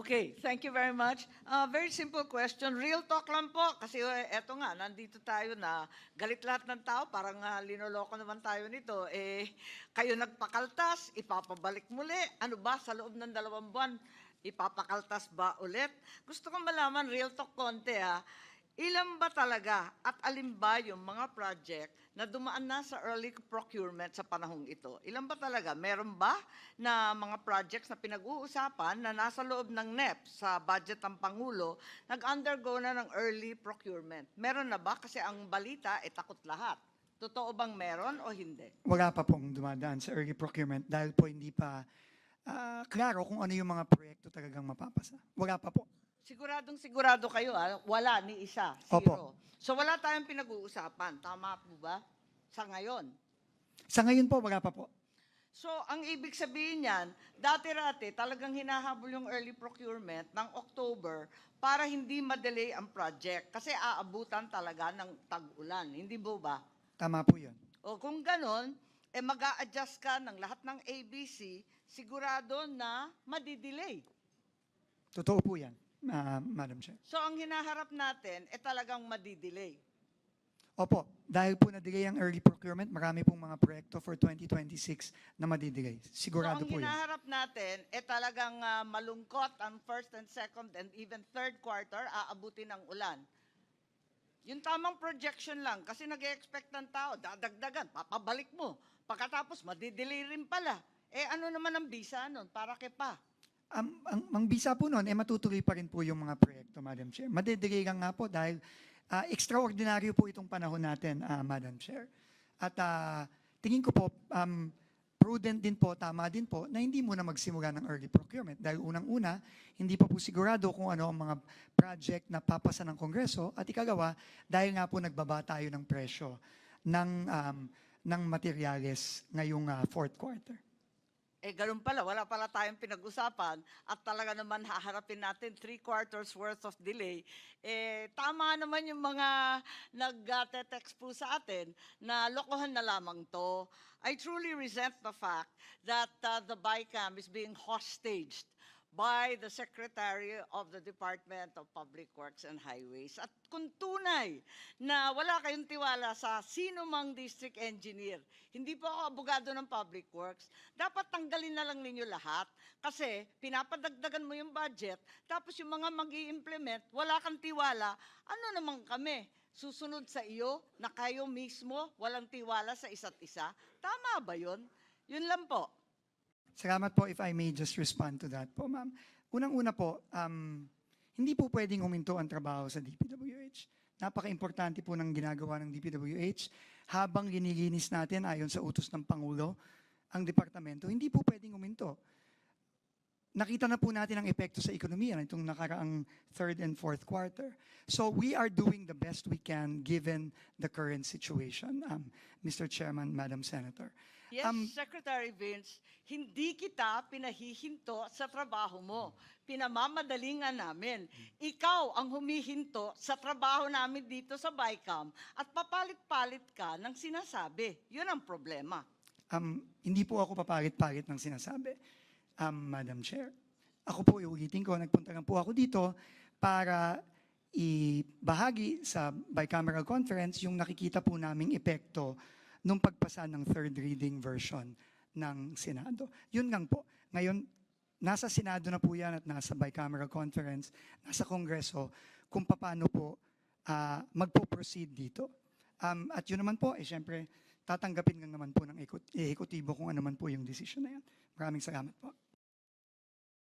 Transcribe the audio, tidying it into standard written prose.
Okay, thank you very much. Very simple question. Real talk lang po. Kasi eto nga, nandito tayo na galit lahat ng tao. Parang linoloko naman tayo nito. Kayo nagpakaltas, ipapabalik muli. Ano ba, sa loob ng 2 buwan, ipapakaltas ba ulit? Gusto kong malaman, real talk konti ilan ba talaga at alin ba yung mga project na dumaan na sa early procurement sa panahong ito? Ilan ba talaga? Meron ba na mga projects na pinag-uusapan na nasa loob ng NEP sa budget ng Pangulo, nag-undergo na ng early procurement? Meron na ba? Kasi ang balita, takot lahat. Totoo bang meron o hindi? Wala pa pong dumadaan sa early procurement dahil po hindi pa klaro kung ano yung mga proyekto talagang mapapasa. Wala pa po. Siguradong sigurado kayo, wala ni isa, Opo. 0. So wala tayong pinag-uusapan, tama po ba? Sa ngayon. Sa ngayon po, wala pa po. So ang ibig sabihin niyan, dati-rati talagang hinahabol yung early procurement ng October para hindi ma-delay ang project kasi aabutan talaga ng tag-ulan, hindi ba? Tama po yun. O kung ganon, mag-a-adjust ka ng lahat ng ABC, sigurado na madidelay. Totoo po yan, Madam Chair. So ang hinaharap natin, talagang madidelay. Opo, dahil po na-delay ang early procurement, marami pong mga proyekto for 2026 na madidelay. Sigurado So po ang yan. hinaharap natin, talagang malungkot ang first and second and even third quarter, aabutin ng ulan. Yung tamang projection lang, kasi nag-expect ng tao, dadagdagan, papabalik mo. Pagkatapos, madidelay rin pala. Ano naman ang bisa nun? Para kay pa? Ang bisa po noon, matutuloy pa rin po yung mga proyekto, Madam Chair. Madidelay lang nga po dahil extraordinaryo po itong panahon natin, Madam Chair. At tingin ko po, prudent din po, tama din po, na hindi muna magsimula ng early procurement. Dahil unang-una, hindi pa po sigurado kung ano ang mga project na papasa ng Kongreso. At ikalawa, dahil nga po nagbaba tayo ng presyo ng materyales ngayong fourth quarter. Ganun pala, wala pala tayong pinag-usapan at talaga naman haharapin natin 3 quarters worth of delay. Tama naman yung mga nag-text po sa atin na lokohan na lamang to. I truly resent the fact that the BICAM is being hostaged by the Secretary of the Department of Public Works and Highways. At kung tunay na wala kayong tiwala sa sino mang district engineer, hindi po ako abogado ng Public Works, dapat tanggalin na lang ninyo lahat kasi pinapadagdagan mo yung budget, tapos yung mga mag-i-implement, wala kang tiwala, ano naman kami? Susunod sa iyo na kayo mismo walang tiwala sa isa't isa? Tama ba yun? Yun lang po. Salamat po, if I may just respond to that po, ma'am. Unang-una po, hindi po pwedeng huminto ang trabaho sa DPWH. Napaka-importante po ng ginagawa ng DPWH. Habang linilinis natin ayon sa utos ng Pangulo, ang departamento, hindi po pwedeng huminto. Nakita na po natin ang epekto sa ekonomiya nitong nakaraang third and fourth quarter. So we are doing the best we can given the current situation, Mr. Chairman, Madam Senator. Yes, Secretary Vince, hindi kita pinahihinto sa trabaho mo. Pinamamadalingan namin. Ikaw ang humihinto sa trabaho namin dito sa BICAM at papalit-palit ka ng sinasabi. Yun ang problema. Hindi po ako papalit-palit ng sinasabi, Madam Chair. Ako po, iulitin ko, nagpunta lang po ako dito para ibahagi sa bicameral conference yung nakikita po naming epekto nung pagpasa ng third reading version ng Senado. Yun lang po. Ngayon, nasa Senado na po yan at nasa bicameral conference, nasa Kongreso, kung paano po magpo-proceed dito. At yun naman po, syempre, tatanggapin lang naman po ng ehekutibo kung ano man po yung decision na yan. Maraming salamat po.